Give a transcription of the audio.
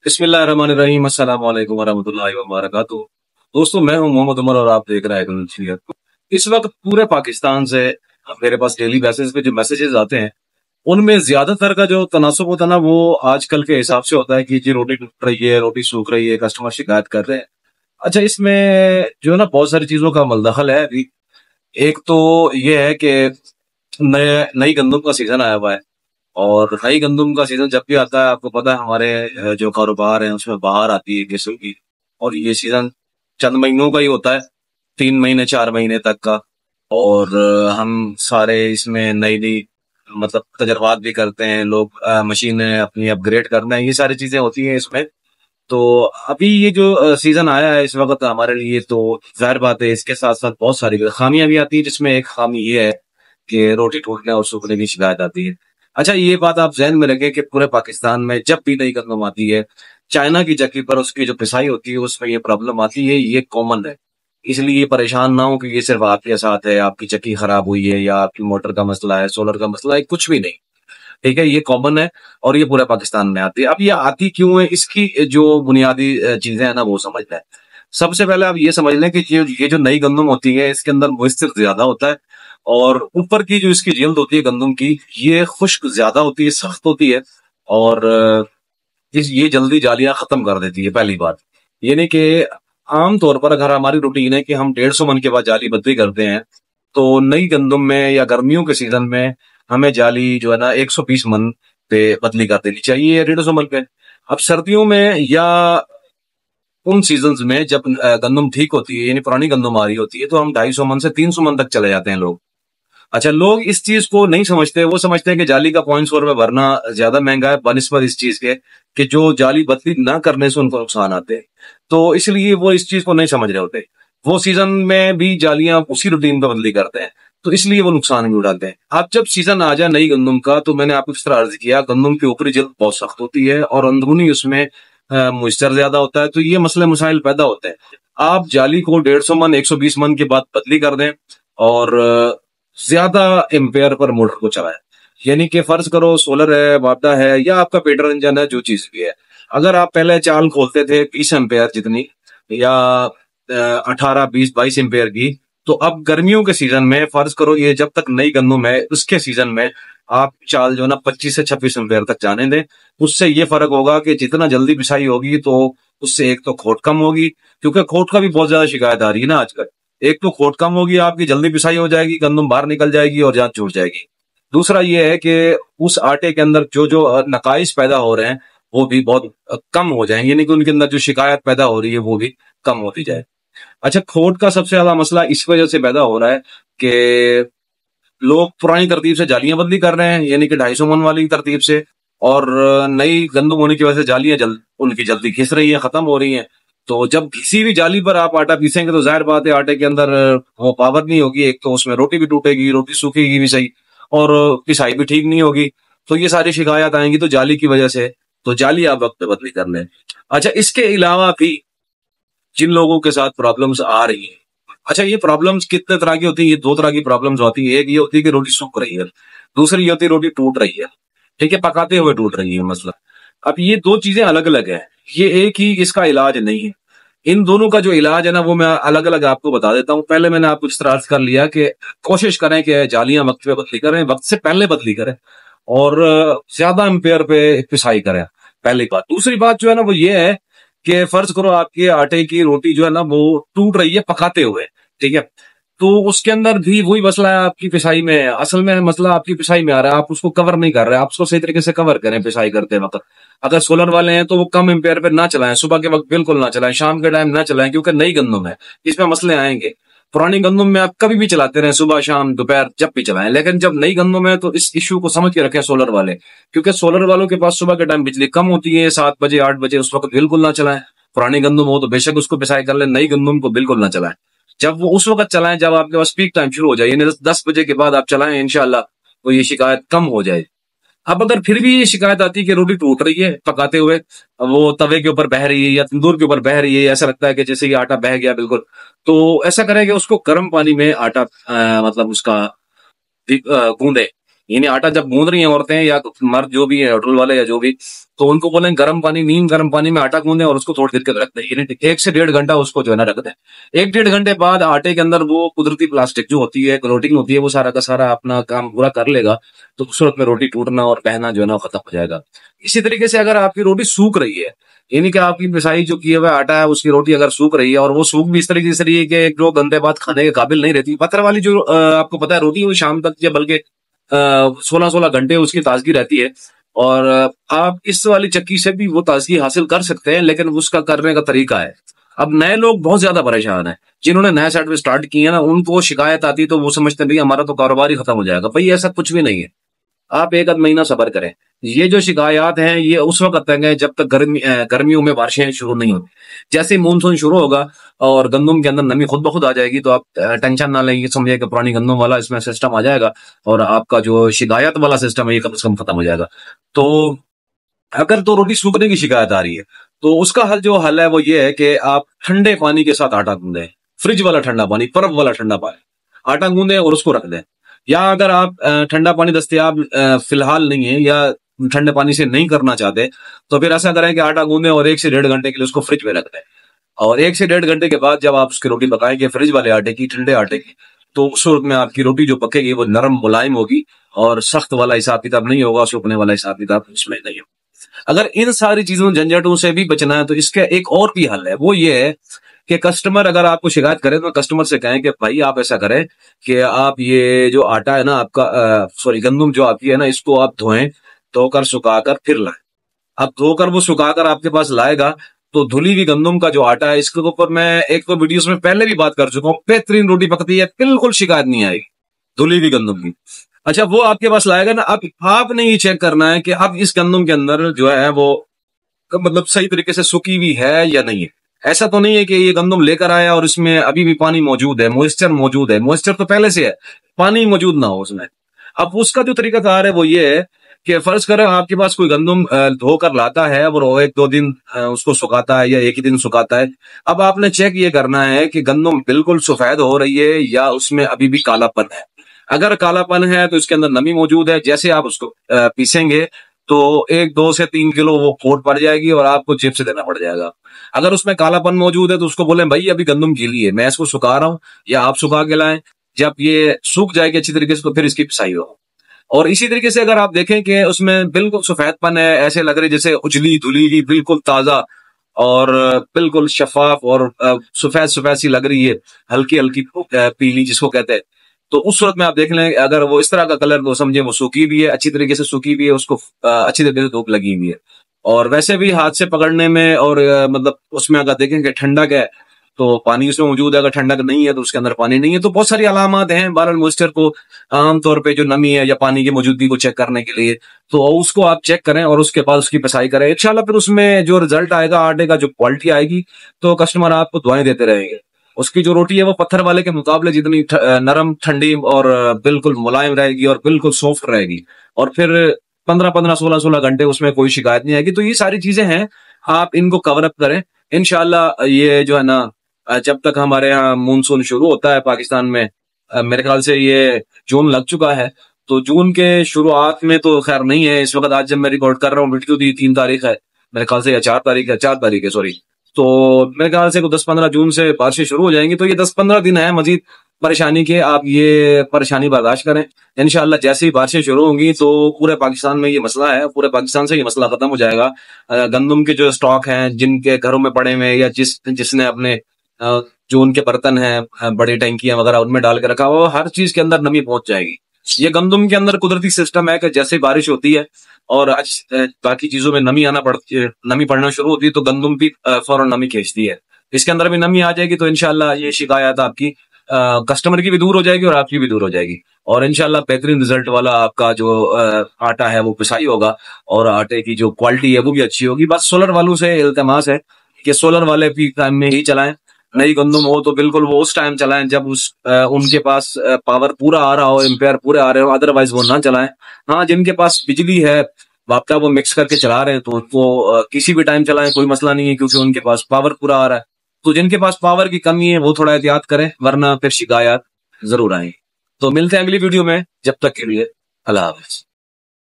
بسم اللہ الرحمن الرحیم، السلام علیکم ورحمۃ اللہ وبرکاتہ۔ دوستوں، میں ہوں محمد عمر اور آپ دیکھ رہے ہیں اس وقت پورے پاکستان سے میرے پاس ڈیلی بیسس پہ جو میسیجز آتے ہیں ان میں زیادہ تر کا جو تناسب ہوتا ہے نا وہ آج کل کے حساب سے ہوتا ہے کہ جی روٹی ٹوٹ رہی ہے، روٹی سوکھ رہی ہے، کسٹمر شکایت کر رہے ہیں۔ اچھا، اس میں جو ہے نا بہت ساری چیزوں کا ملدخل ہے ابھی۔ ایک تو یہ ہے کہ نئی گندم کا سیزن آیا ہوا ہے، اور نئی گندم کا سیزن جب بھی آتا ہے آپ کو پتا ہے ہمارے جو کاروبار ہیں اس میں باہر آتی ہے گیسوں کی، اور یہ سیزن چند مہینوں کا ہی ہوتا ہے، 3 مہینے 4 مہینے تک کا۔ اور ہم سارے اس میں نئی نئی مطلب تجربات بھی کرتے ہیں، لوگ مشینیں اپنی اپ گریڈ کرتے ہیں، یہ ساری چیزیں ہوتی ہیں اس میں۔ تو ابھی یہ جو سیزن آیا ہے اس وقت ہمارے لیے، تو ظاہر بات ہے اس کے ساتھ ساتھ بہت ساری خامیاں بھی آتی ہیں، جس میں ایک خامی یہ ہے کہ روٹی ٹوٹنے اور سوکھنے کی شکایت آتی ہے۔ اچھا، یہ بات آپ ذہن میں رکھیں کہ پورے پاکستان میں جب بھی نئی گندم آتی ہے، چائنا کی چکی پر اس کی جو پسائی ہوتی ہے اس میں یہ پرابلم آتی ہے، یہ کامن ہے۔ اس لیے یہ پریشان نہ ہو کہ یہ صرف آپ کے ساتھ ہے، آپ کی چکی خراب ہوئی ہے یا آپ کی موٹر کا مسئلہ ہے، سولر کا مسئلہ ہے، کچھ بھی نہیں، ٹھیک ہے؟ یہ کامن ہے اور یہ پورے پاکستان میں آتی ہے۔ اب یہ آتی کیوں ہے، اس کی جو بنیادی چیزیں ہیں نا وہ سمجھنا ہے۔ سب سے پہلے آپ یہ سمجھ لیں کہ یہ جو نئی گندم ہوتی ہے اس کے اندر موئسچر زیادہ ہوتا ہے، اور اوپر کی جو اس کی جلد ہوتی ہے گندم کی، یہ خشک زیادہ ہوتی ہے، سخت ہوتی ہے، اور یہ جلدی جالیاں ختم کر دیتی ہے، پہلی بات۔ یعنی کہ عام طور پر اگر ہماری روٹین ہے کہ ہم 150 من کے بعد جالی بدلی کرتے ہیں، تو نئی گندم میں یا گرمیوں کے سیزن میں ہمیں جالی جو ہے نا 120 من پہ بدلی کر دینی چاہیے، 150 من پہ۔ اب سردیوں میں یا ان سیزنز میں جب گندم ٹھیک ہوتی ہے، یعنی پرانی گندم آ رہی ہوتی ہے، تو ہم 250 من سے 300 من تک چلے جاتے ہیں لوگ۔ اچھا، لوگ اس چیز کو نہیں سمجھتے، وہ سمجھتے ہیں کہ جالی کا 100 روپے بھرنا زیادہ مہنگا ہے بنسبت اس چیز کے کہ جو جالی بدلی نہ کرنے سے ان کو نقصان آتے ہیں، تو اس لیے وہ اس چیز کو نہیں سمجھ رہے ہوتے۔ وہ سیزن میں بھی جالیاں اسی روٹین پہ بدلی کرتے ہیں، تو اس لیے وہ نقصان بھی اٹھاتے ہیں۔ اب جب سیزن آ جائے نئی گندم کا، تو میں نے آپ کو اس طرح عرض کیا، گندم کی اوپری جلد بہت سخت ہوتی ہے اور اندرونی اس میں موئسچر زیادہ ہوتا ہے، تو یہ مسئلے مسائل پیدا ہوتے ہیں۔ آپ جالی کو 150 من 120 من کے بعد بدلی کر دیں اور زیادہ امپیئر پر موٹر کو چلائیں۔ یعنی کہ فرض کرو سولر ہے، واپڈا ہے، یا آپ کا پیٹر انجن ہے، جو چیز بھی ہے، اگر آپ پہلے چال کھولتے تھے 20 امپیئر جتنی، یا 18 20 22 امپیئر کی، تو اب گرمیوں کے سیزن میں فرض کرو یہ جب تک نئی گندم ہے اس کے سیزن میں آپ چال جو ہے نا 25 سے 26 امپیئر تک جانے دیں۔ اس سے یہ فرق ہوگا کہ جتنا جلدی پسائی ہوگی تو اس سے ایک تو کھوٹ کم ہوگی، کیونکہ کھوٹ کا بھی بہت زیادہ شکایت آ رہی ہے نا آج کل۔ ایک تو کھوٹ کم ہوگی، آپ کی جلدی پسائی ہو جائے گی، گندم باہر نکل جائے گی اور جان چھوٹ جائے گی۔ دوسرا یہ ہے کہ اس آٹے کے اندر جو نقائص پیدا ہو رہے ہیں وہ بھی بہت کم ہو جائیں، یعنی کہ ان کے اندر جو شکایت پیدا ہو رہی ہے وہ بھی کم ہوتی جائے۔ اچھا، کھوٹ کا سب سے زیادہ مسئلہ اس وجہ سے پیدا ہو رہا ہے کہ لوگ پرانی ترتیب سے جالیاں بدلی کر رہے ہیں، یعنی کہ 250 من والی ترتیب سے، اور نئی گندم ہونے کی وجہ سے جالیاں ان کی جلدی گھس رہی ہیں، ختم ہو رہی ہیں۔ تو جب کسی بھی جالی پر آپ آٹا پیسیں گے تو ظاہر بات ہے آٹے کے اندر وہ پاور نہیں ہوگی، ایک تو اس میں روٹی بھی ٹوٹے گی، روٹی سوکھے گی بھی صحیح، اور پسائی بھی ٹھیک نہیں ہوگی، تو یہ ساری شکایات آئیں گی تو جالی کی وجہ سے۔ تو جالی آپ وقت پہ بدلی کر لیں۔ اچھا، اس کے علاوہ بھی جن لوگوں کے ساتھ پرابلمز آ رہی ہیں، اچھا یہ پرابلمز کتنے طرح کی ہوتی ہیں؟ یہ 2 طرح کی پرابلمز ہوتی ہیں۔ ایک یہ ہوتی ہے کہ روٹی سوکھ رہی ہے، دوسری یہ ہوتی ہے روٹی ٹوٹ رہی ہے، ٹھیک ہے، پکاتے ہوئے ٹوٹ رہی ہے مسئلہ۔ اب یہ 2 چیزیں الگ الگ ہیں، یہ ایک ہی اس کا علاج نہیں ہے۔ ان دونوں کا جو علاج ہے نا وہ میں الگ الگ آپ کو بتا دیتا ہوں۔ پہلے میں نے آپ کو اس طرح عرض کر لیا کہ کوشش کریں کہ جالیاں وقت پہ بدلی کریں، وقت سے پہلے بدلی کریں، اور زیادہ امپیئر پہ پسائی کریں، پہلی بات۔ دوسری بات جو ہے نا وہ یہ ہے کہ فرض کرو آپ کے آٹے کی روٹی جو ہے نا وہ ٹوٹ رہی ہے پکاتے ہوئے، ٹھیک ہے، تو اس کے اندر بھی وہی مسئلہ ہے آپ کی پسائی میں۔ اصل میں مسئلہ آپ کی پسائی میں آ رہا ہے، آپ اس کو کور نہیں کر رہے، آپ اس کو صحیح طریقے سے کور کریں پسائی کرتے وقت۔ اگر سولر والے ہیں تو وہ کم امپیئر پہ نہ چلائیں، صبح کے وقت بالکل نہ چلائیں، شام کے ٹائم نہ چلائیں، کیونکہ نئی گندم ہے، اس میں مسئلے آئیں گے۔ پرانی گندم میں آپ کبھی بھی چلاتے رہیں، صبح شام دوپہر جب بھی چلائیں، لیکن جب نئی گندم ہے تو اس ایشو کو سمجھ کے رکھیں سولر والے، کیونکہ سولر والوں کے پاس صبح کے ٹائم بجلی کم ہوتی ہے، 7 بجے 8 بجے، اس وقت بالکل نہ چلائیں۔ پرانی گندم ہو تو بے شک اس کو پسائی کر لیں، نئی گندم کو بالکل نہ چلائیں۔ جب وہ اس وقت چلائیں جب آپ کے پاس پیک ٹائم شروع ہو جائے، یعنی 10 بجے کے بعد آپ چلائیں، انشاءاللہ تو یہ شکایت کم ہو جائے۔ اب اگر پھر بھی یہ شکایت آتی ہے کہ روٹی ٹوٹ رہی ہے پکاتے ہوئے، وہ توے کے اوپر بہ رہی ہے یا تندور کے اوپر بہ رہی ہے، ایسا لگتا ہے کہ جیسے یہ آٹا بہ گیا بالکل، تو ایسا کریں کہ اس کو گرم پانی میں آٹا مطلب اس کا گوندے، یعنی آٹا جب گوند رہی ہیں عورتیں یا مرد جو بھی ہے ہوٹل والے یا جو بھی، तो उनको बोलें गर्म पानी, नीम गर्म पानी में आटा गूंदें और उसको थोड़ी देर के रख दें, यानी 1 से 1.5 घंटा उसको जो है ना रख दें। 1-1.5 घंटे बाद आटे के अंदर वो कुदरती प्लास्टिक जो होती है, क्लोटिंग होती है, वो सारा का सारा अपना काम पूरा कर लेगा, तो उस वक्त में रोटी टूटना और बहना जो है ना खत्म हो जाएगा। इसी तरीके से अगर आपकी रोटी सूख रही है, यानी कि आपकी पिसाई जो किया हुआ आटा है उसकी रोटी अगर सूख रही है, और वो सूख भी इस तरीके से रही है कि 1-2 घंटे बाद खाने के काबिल नहीं रहती, पत्थर वाली जो आपको पता है रोटी, वो शाम तक या बल्कि 16-16 घंटे उसकी ताजगी रहती है। और आप इस वाली चक्की से भी वो ताजगी हासिल कर सकते हैं, लेकिन उसका करने का तरीका है। अब नए लोग बहुत ज्यादा परेशान हैं, जिन्होंने नया सेट में स्टार्ट किया ना, उनको शिकायत आती तो वो समझते नहीं हमारा तो कारोबार ही खत्म हो जाएगा। भाई ऐसा कुछ भी नहीं है, आप 1 आध महीना सब्र करें। ये जो शिकायत हैं ये उस वक्त तक है जब तक गर्मियों में बारिशें शुरू नहीं होती। जैसे ही मानसून शुरू होगा और गंदम के अंदर नमी खुद ब खुद आ जाएगी, तो आप टेंशन ना लें, ये समझिए कि पुरानी गंदम वाला इसमें सिस्टम आ जाएगा और आपका जो शिकायत वाला सिस्टम है ये कम से कम खत्म हो जाएगा। तो अगर तो रोटी सूखने की शिकायत आ रही है, तो उसका जो हल है वो ये है कि आप ठंडे पानी के साथ आटा गूंदें, फ्रिज वाला ठंडा पानी, बर्फ वाला ठंडा पानी, आटा गूंदें और उसको रख दें। या अगर आप ठंडा पानी दस्तयाब फिलहाल नहीं है या ठंडे पानी से नहीं करना चाहते, तो फिर ऐसा करें कि आटा गूंदें और 1 से 1.5 घंटे के लिए उसको फ्रिज में रख दें। और 1 से 1.5 घंटे के बाद जब आप उसकी रोटी पकाएंगे फ्रिज वाले आटे की, ठंडे आटे की, तो उस सूरत में आपकी रोटी जो पकेगी वो नरम मुलायम होगी और सख्त वाला हिसाब किताब नहीं होगा, सूखने वाला हिसाब किताब उसमें नहीं होगा। अगर इन सारी चीजों झंझटों से भी बचना है तो इसका एक और भी हल है, वो ये है कि कस्टमर अगर आपको शिकायत करे तो कस्टमर से कहें कि भाई आप ऐसा करें कि आप ये जो आटा है ना आपका, सॉरी गंदम जो आपकी है ना, इसको आप धोएं, धोकर सुखाकर फिर लाएं। अब धोकर वो सुखाकर आपके पास लाएगा तो धुली हुई गंदम का जो आटा है, इसके ऊपर मैं एक तो वीडियोस में पहले भी बात कर चुका हूँ, बेहतरीन रोटी पकती है, बिल्कुल शिकायत नहीं आएगी धुली हुई गंदम की। अच्छा, वो आपके पास लाएगा ना, आपने ये चेक करना है कि अब इस गंदम के अंदर जो है वो मतलब सही तरीके से सूखी हुई है या नहीं है। ऐसा तो नहीं है कि ये गंदम लेकर आया और इसमें अभी भी पानी मौजूद है, मॉइस्चर मौजूद है, मॉइस्चर तो पहले से है, पानी मौजूद ना हो उसमें। अब उसका जो तरीकाकार है वो ये है कि फर्ज करें आपके पास कोई गंदम धोकर लाता है और वो 1-2 दिन उसको सुखाता है या एक ही दिन सुखाता है। अब आपने चेक ये करना है कि गंदम बिल्कुल सफेद हो रही है या उसमें अभी भी कालापन है। अगर कालापन है तो इसके अंदर नमी मौजूद है, जैसे आप उसको पीसेंगे तो 1-2 से 3 किलो वो खोट पड़ जाएगी और आपको चिप से देना पड़ जाएगा। अगर उसमें कालापन मौजूद है तो उसको बोले भाई अभी गंदम गीली है, मैं इसको सुखा रहा हूँ, या आप सुखा के लाएं, जब ये सूख जाएगी अच्छी तरीके से तो फिर इसकी पिसाई हो। और इसी तरीके से अगर आप देखें कि उसमें बिल्कुल सफेदपन है, ऐसे लग रही जैसे उजली धुली की, बिल्कुल ताजा और बिल्कुल शफाफ और सफेद सफेद सी लग रही है, हल्की हल्की पीली जिसको कहते हैं, तो उस सूरत में आप देख लें अगर वो इस तरह का कलर तो समझे वो सूखी भी है, अच्छी तरीके से सूखी भी है, उसको अच्छी तरीके से धूप लगी हुई है। और वैसे भी हाथ से पकड़ने में और मतलब उसमें अगर देखें कि ठंडक है तो पानी उसमें मौजूद है, अगर ठंडक नहीं है तो उसके अंदर पानी नहीं है। तो बहुत सारी अलामत हैं बहरहाल मॉइस्चर को आमतौर पे जो नमी है या पानी की मौजूदगी को चेक करने के लिए, तो उसको आप चेक करें और उसके बाद उसकी पिसाई करें। इंशाल्लाह फिर उसमें जो रिजल्ट आएगा, आटे का जो क्वालिटी आएगी, तो कस्टमर आपको दुआएं देते रहेंगे। उसकी जो रोटी है वो पत्थर वाले के मुकाबले जितनी नरम, ठंडी और बिल्कुल मुलायम रहेगी और बिल्कुल सॉफ्ट रहेगी, और फिर 15-15, 16-16 घंटे उसमें कोई शिकायत नहीं आएगी। तो ये सारी चीजें हैं, आप इनको कवर अप करें इंशाल्लाह। ये जो है ना, जब तक हमारे यहाँ मानसून शुरू होता है पाकिस्तान में, मेरे ख्याल से ये जून लग चुका है, तो जून के शुरुआत में तो खैर नहीं है इस वक्त। आज जब मैं रिकॉर्ड कर रहा हूँ वीडियो दी 3 तारीख है मेरे ख्याल से, या 4 तारीख है, 4 तारीख है सॉरी, तो मेरे ख्याल से 10-15 जून से बारिशें शुरू हो जाएंगी। तो ये 10-15 दिन है मजीद परेशानी के, आप ये परेशानी बर्दाश्त करें। इंशाल्लाह जैसे ही बारिशें शुरू होंगी तो पूरे पाकिस्तान में ये मसला है, पूरे पाकिस्तान से ये मसला खत्म हो जाएगा। गंदम के जो स्टॉक हैं जिनके घरों में पड़े हुए या जिसने अपने जो उनके बर्तन हैं, बड़ी टंकियां वगैरह उनमें डाल के रखा हुआ, हर चीज के अंदर नमी पहुंच जाएगी। ये गंदम के अंदर कुदरती सिस्टम है कि जैसे बारिश होती है और बाकी चीजों में नमी आना पड़ती है, नमी पड़ना शुरू होती है, तो गंदम भी फौरन नमी खींचती है। इसके अंदर भी नमी आ जाएगी तो इंशाल्लाह ये शिकायत आपकी कस्टमर की भी दूर हो जाएगी और आपकी भी दूर हो जाएगी, और इंशाल्लाह बेहतरीन रिजल्ट वाला आपका जो आटा है वो पिसाई होगा और आटे की जो क्वालिटी है वो भी अच्छी होगी। बस सोलर वालों से इल्तमास है कि सोलर वाले पीक टाइम में ही चलाएं, नई गंदम हो तो बिल्कुल वो उस टाइम चलाएं जब उनके पास पावर पूरा आ रहा हो, एम्पेयर पूरे आ रहे हो, अदरवाइज वो ना चलाएं। हाँ, जिनके पास बिजली है बापटा वो मिक्स करके चला रहे हैं तो वो किसी भी टाइम चलाएं, कोई मसला नहीं है, क्योंकि उनके पास पावर पूरा आ रहा है। तो जिनके पास पावर की कमी है वो थोड़ा एहतियात करें, वरना फिर शिकायत जरूर आएंगी। तो मिलते हैं अगली वीडियो में, जब तक के लिए अल्लाह हाफिज।